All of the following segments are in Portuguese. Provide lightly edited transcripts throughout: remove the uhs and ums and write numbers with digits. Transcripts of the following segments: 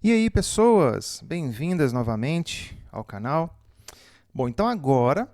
E aí, pessoas, bem-vindas novamente ao canal. Bom, então agora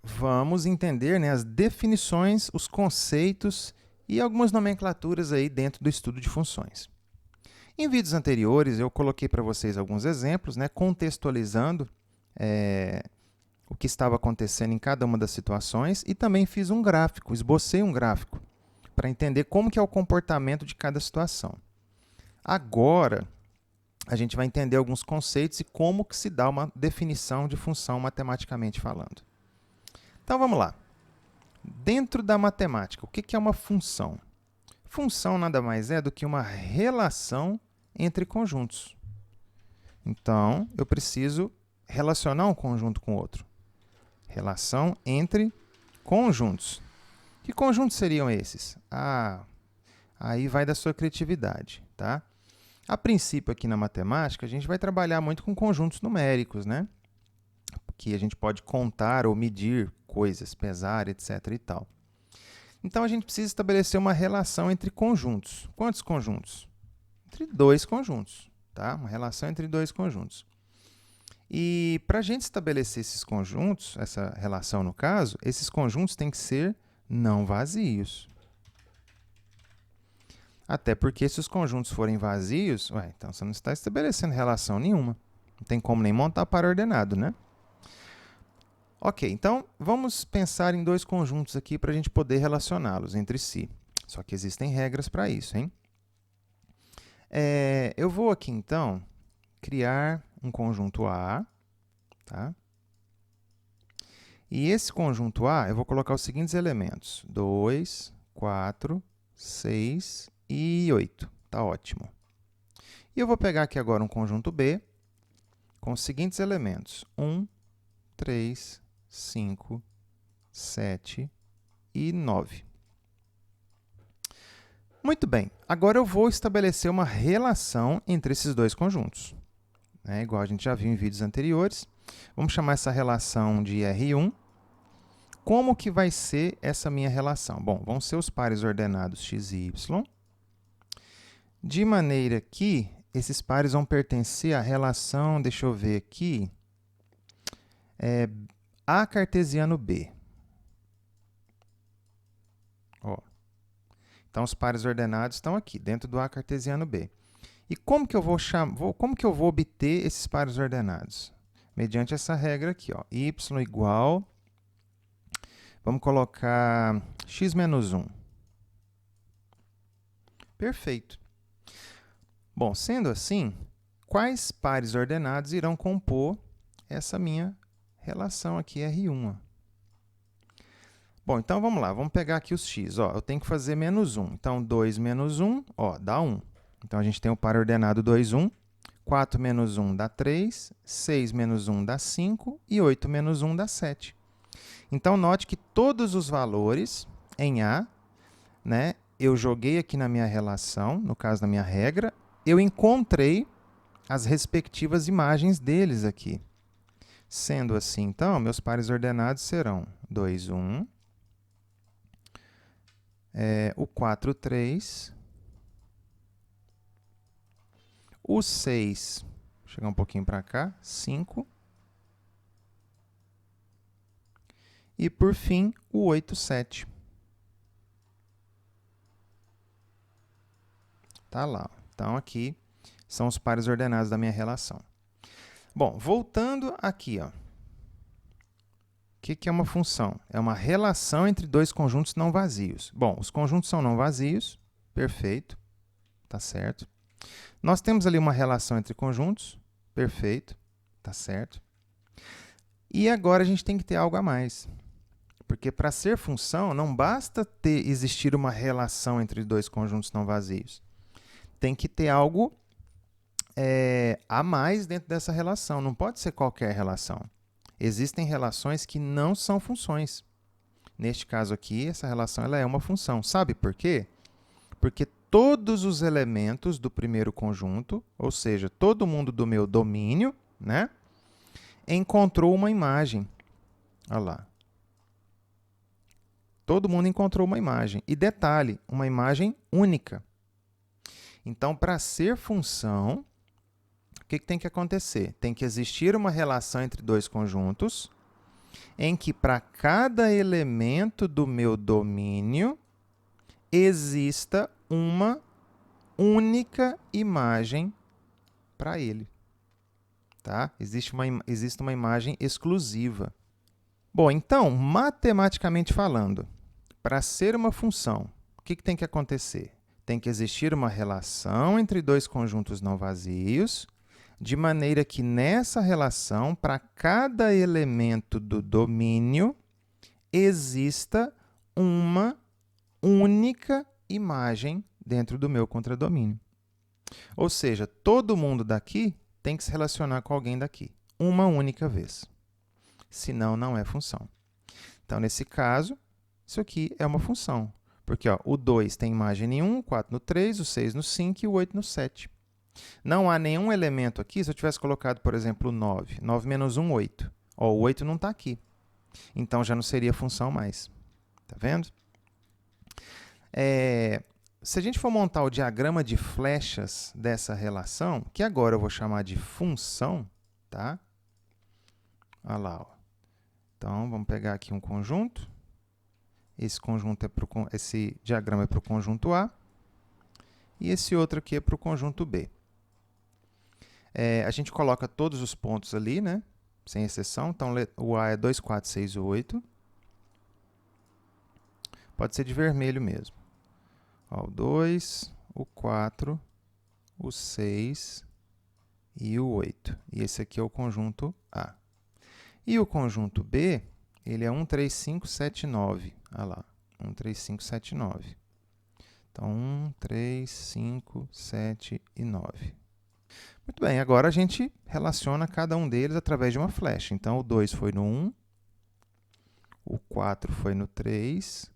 vamos entender, né, as definições, os conceitos e algumas nomenclaturas aí dentro do estudo de funções. Em vídeos anteriores, eu coloquei para vocês alguns exemplos, né, contextualizando o que estava acontecendo em cada uma das situações e também fiz um gráfico, esbocei um gráfico para entender como que é o comportamento de cada situação. Agora, a gente vai entender alguns conceitos e como que se dá uma definição de função matematicamente falando. Então, vamos lá. Dentro da matemática, o que é uma função? Função nada mais é do que uma relação entre conjuntos. Então, eu preciso relacionar um conjunto com outro. Relação entre conjuntos. Que conjuntos seriam esses? Aí vai da sua criatividade, tá? A princípio, aqui na matemática, a gente vai trabalhar muito com conjuntos numéricos, né? Que a gente pode contar ou medir coisas, pesar, etc. e tal. Então, a gente precisa estabelecer uma relação entre conjuntos. Quantos conjuntos? Entre dois conjuntos, tá? Uma relação entre dois conjuntos. E para a gente estabelecer esses conjuntos, essa relação no caso, esses conjuntos têm que ser não vazios. Até porque se os conjuntos forem vazios, então você não está estabelecendo relação nenhuma. Não tem como nem montar par ordenado, né? Ok, então vamos pensar em dois conjuntos aqui para a gente poder relacioná-los entre si. Só que existem regras para isso, hein? Eu vou aqui, então, criar um conjunto A, tá? E esse conjunto A, eu vou colocar os seguintes elementos: 2, 4, 6 e 8. Tá ótimo. E eu vou pegar aqui agora um conjunto B com os seguintes elementos: 1, 3, 5, 7 e 9. Muito bem, agora eu vou estabelecer uma relação entre esses dois conjuntos. Igual a gente já viu em vídeos anteriores. Vamos chamar essa relação de R1. Como que vai ser essa minha relação? Bom, vão ser os pares ordenados x e y, de maneira que esses pares vão pertencer à relação, deixa eu ver aqui, A cartesiano B. Ó. Então, os pares ordenados estão aqui, dentro do A cartesiano B. E como que eu vou obter esses pares ordenados? Mediante essa regra aqui, ó, y igual, vamos colocar x menos 1. Perfeito. Bom, sendo assim, quais pares ordenados irão compor essa minha relação aqui, R1? Bom, então vamos lá, vamos pegar aqui os x. Ó, eu tenho que fazer menos 1. Então, 2 menos 1, ó, dá 1. Então, a gente tem o par ordenado 2, 1. 4 menos 1 dá 3, 6 menos 1 dá 5 e 8 menos 1 dá 7. Então, note que todos os valores em A, né, eu joguei aqui na minha relação, no caso da minha regra, eu encontrei as respectivas imagens deles aqui. Sendo assim, então, meus pares ordenados serão 2, 1, o 4, 3, o 6, vou chegar um pouquinho para cá, 5, e, por fim, o 8, 7. Tá lá. Então, aqui são os pares ordenados da minha relação. Bom, voltando aqui, ó. O que é uma função? É uma relação entre dois conjuntos não vazios. Bom, os conjuntos são não vazios, perfeito, tá certo. Nós temos ali uma relação entre conjuntos, perfeito, tá certo. E agora a gente tem que ter algo a mais. Porque para ser função, não basta existir uma relação entre dois conjuntos não vazios. Tem que ter algo a mais dentro dessa relação. Não pode ser qualquer relação. Existem relações que não são funções. Neste caso aqui, essa relação ela é uma função. Sabe por quê? Porque todos os elementos do primeiro conjunto, ou seja, todo mundo do meu domínio, né, encontrou uma imagem. Olha lá. Todo mundo encontrou uma imagem. E detalhe, uma imagem única. Então, para ser função, que tem que acontecer? Tem que existir uma relação entre dois conjuntos em que para cada elemento do meu domínio exista uma única imagem para ele. Tá? Existe uma imagem exclusiva. Bom, então, matematicamente falando, para ser uma função, o que tem que acontecer? Tem que existir uma relação entre dois conjuntos não vazios, de maneira que nessa relação, para cada elemento do domínio, exista uma única imagem dentro do meu contradomínio. Ou seja, todo mundo daqui tem que se relacionar com alguém daqui, uma única vez. Senão, não é função. Então, nesse caso, isso aqui é uma função. Porque ó, o 2 tem imagem nenhuma, o 4 no 3, o 6 no 5 e o 8 no 7. Não há nenhum elemento aqui, se eu tivesse colocado, por exemplo, o 9. 9 menos 1, 8. Ó, o 8 não está aqui. Então, já não seria função mais. Tá vendo? Se a gente for montar o diagrama de flechas dessa relação, que agora eu vou chamar de função, tá? Olha lá, ó. Então, vamos pegar aqui um conjunto. Esse diagrama é para o conjunto A. E esse outro aqui é para o conjunto B. A gente coloca todos os pontos ali, né? Sem exceção. Então, o A é 2, 4, 6, 8. Pode ser de vermelho mesmo. Ó, o 2, o 4, o 6 e o 8. E esse aqui é o conjunto A. E o conjunto B, ele é 1, 3, 5, 7, 9. Olha lá, 1, 3, 5, 7, 9. Então, 1, 3, 5, 7 e 9. Muito bem, agora a gente relaciona cada um deles através de uma flecha. Então, o 2 foi no 1, o 4 foi no 3,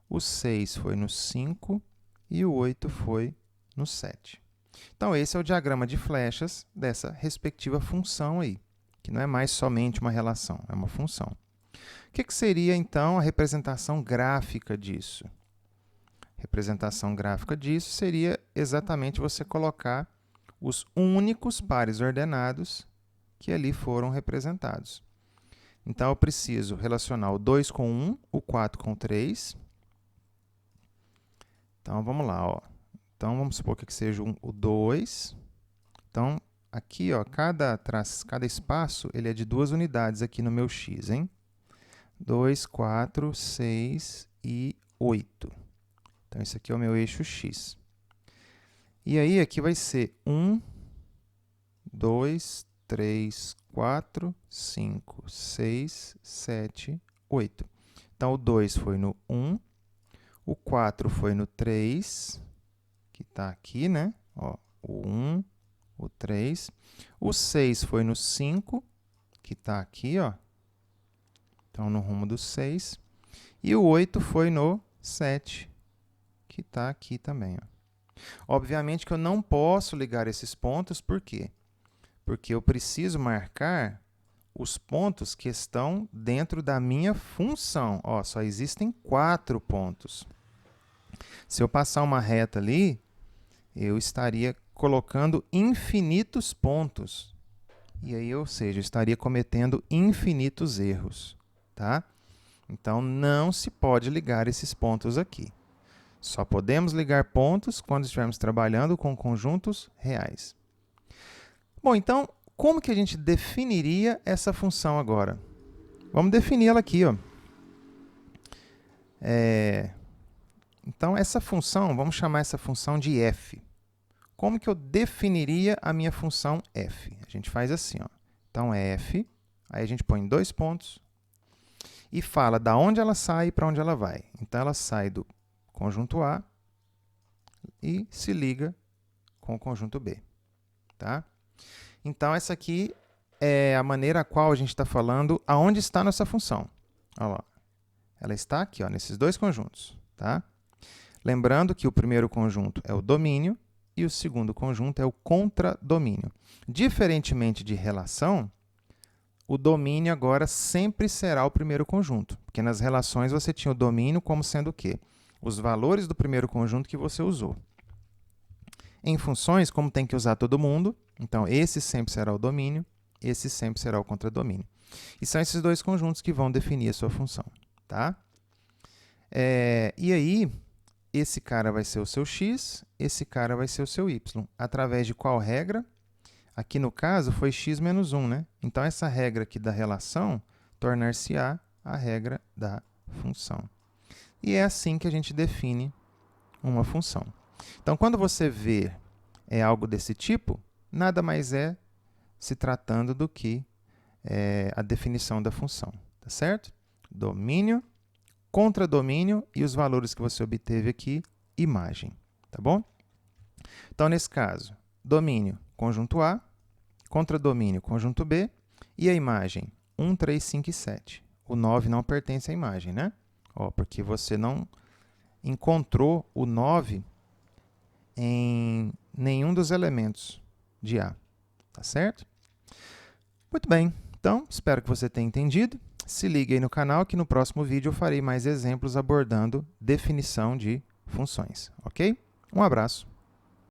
o 6 foi no 5 e o 8 foi no 7. Então, esse é o diagrama de flechas dessa respectiva função aí, que não é mais somente uma relação, é uma função. O que seria, então, a representação gráfica disso? A representação gráfica disso seria exatamente você colocar os únicos pares ordenados que ali foram representados. Então, eu preciso relacionar o 2 com 1, o 4 com 3. Então, vamos lá, ó. Então, vamos supor que aqui seja o 2. Então, aqui, ó, cada espaço ele é de 2 unidades aqui no meu x, hein? 2, 4, 6 e 8. Então, esse aqui é o meu eixo x. E aí, aqui vai ser 1, 2, 3, 4, 5, 6, 7, 8. Então, o 2 foi no 1, o 4 foi no 3, que está aqui, né? Ó, o 1, o 3. O 6 foi no 5, que está aqui, ó. Então, no rumo do 6. E o 8 foi no 7, que está aqui também, ó. Obviamente que eu não posso ligar esses pontos, por quê? Porque eu preciso marcar os pontos que estão dentro da minha função. Ó, só existem 4 pontos. Se eu passar uma reta ali, eu estaria colocando infinitos pontos. E aí, ou seja, eu estaria cometendo infinitos erros, tá? Então, não se pode ligar esses pontos aqui. Só podemos ligar pontos quando estivermos trabalhando com conjuntos reais. Bom, então, como que a gente definiria essa função agora? Vamos definir ela aqui, ó. Então, essa função, vamos chamar essa função de f. Como que eu definiria a minha função f? A gente faz assim, ó. Então, f, aí a gente põe 2 pontos e fala da onde ela sai e para onde ela vai. Então, ela sai do conjunto A e se liga com o conjunto B, tá? Então, essa aqui é a maneira a qual a gente está falando aonde está a nossa função. Olha lá. Ela está aqui, ó, nesses 2 conjuntos, tá? Lembrando que o primeiro conjunto é o domínio e o segundo conjunto é o contradomínio. Diferentemente de relação, o domínio agora sempre será o primeiro conjunto, porque nas relações você tinha o domínio como sendo o quê? Os valores do primeiro conjunto que você usou. Em funções, como tem que usar todo mundo, Então, esse sempre será o domínio, esse sempre será o contradomínio. E são esses dois conjuntos que vão definir a sua função, tá? E aí, esse cara vai ser o seu x, esse cara vai ser o seu y. Através de qual regra? Aqui no caso foi x menos 1, né? Então, essa regra aqui da relação tornar-se-á a regra da função. E é assim que a gente define uma função. Então, quando você vê algo desse tipo, nada mais é se tratando do que a definição da função, tá certo? Domínio, contradomínio e os valores que você obteve aqui, imagem, tá bom? Então, nesse caso, domínio, conjunto A, contradomínio, conjunto B, e a imagem, 1, 3, 5 e 7. O 9 não pertence à imagem, né? Porque você não encontrou o 9 em nenhum dos elementos de A, tá certo? Muito bem, então espero que você tenha entendido. Se ligue aí no canal que no próximo vídeo eu farei mais exemplos abordando definição de funções, ok? Um abraço.